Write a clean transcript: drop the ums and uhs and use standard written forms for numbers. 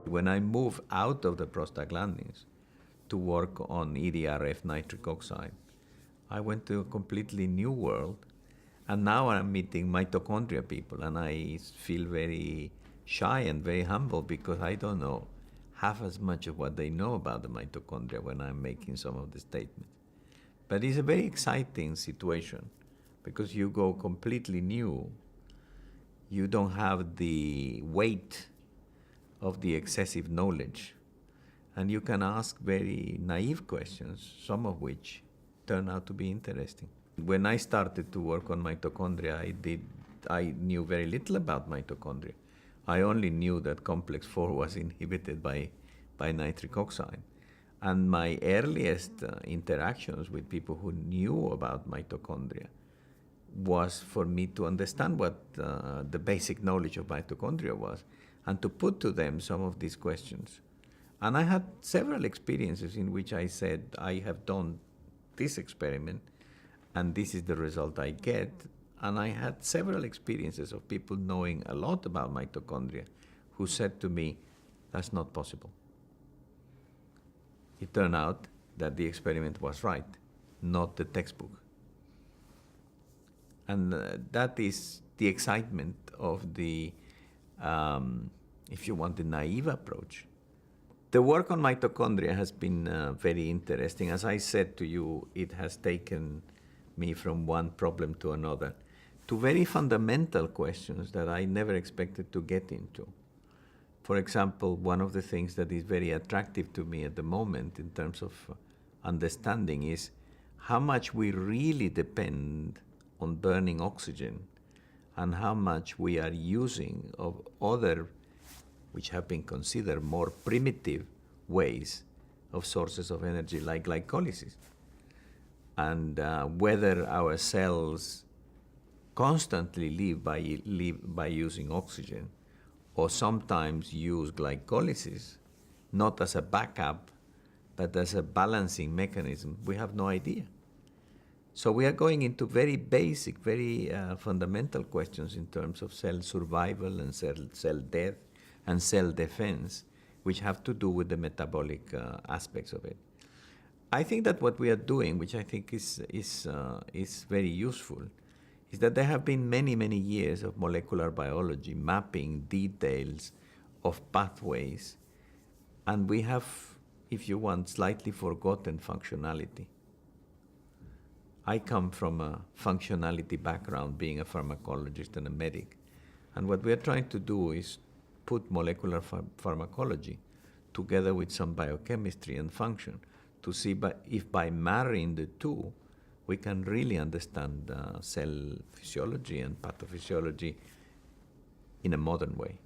When I moved out of the prostaglandins to work on EDRF nitric oxide, I went to a completely new world. And now I'm meeting mitochondria people, and I feel very shy and very humble because I don't know half as much of what they know about the mitochondria when I'm making some of the statements. But it's a very exciting situation because you go completely new. You don't have the weight of the excessive knowledge, and you can ask very naive questions, some of which turn out to be interesting. When I started to work on mitochondria, I knew very little about mitochondria. I only knew that complex 4 was inhibited by nitric oxide. And my earliest interactions with people who knew about mitochondria was for me to understand what the basic knowledge of mitochondria was and to put to them some of these questions. And I had several experiences in which I said, I have done this experiment and this is the result I get. And I had several experiences of people knowing a lot about mitochondria who said to me, that's not possible. It turned out that the experiment was right, not the textbook. And that is the excitement of the, if you want, the naive approach. The work on mitochondria has been very interesting. As I said to you, it has taken me from one problem to another, to very fundamental questions that I never expected to get into. For example, one of the things that is very attractive to me at the moment in terms of understanding is how much we really depend on burning oxygen and how much we are using of other, which have been considered more primitive ways of sources of energy like glycolysis. And whether our cells constantly live by using oxygen or sometimes use glycolysis, not as a backup, but as a balancing mechanism, we have no idea. So we are going into very basic, very fundamental questions in terms of cell survival and cell death and cell defense, which have to do with the metabolic aspects of it. I think that what we are doing, which I think is very useful, is that there have been many, many years of molecular biology mapping details of pathways, and we have, if you want, slightly forgotten functionality. I come from a functionality background, being a pharmacologist and a medic, and what we are trying to do is put molecular pharmacology together with some biochemistry and function to see if by marrying the two, we can really understand cell physiology and pathophysiology in a modern way.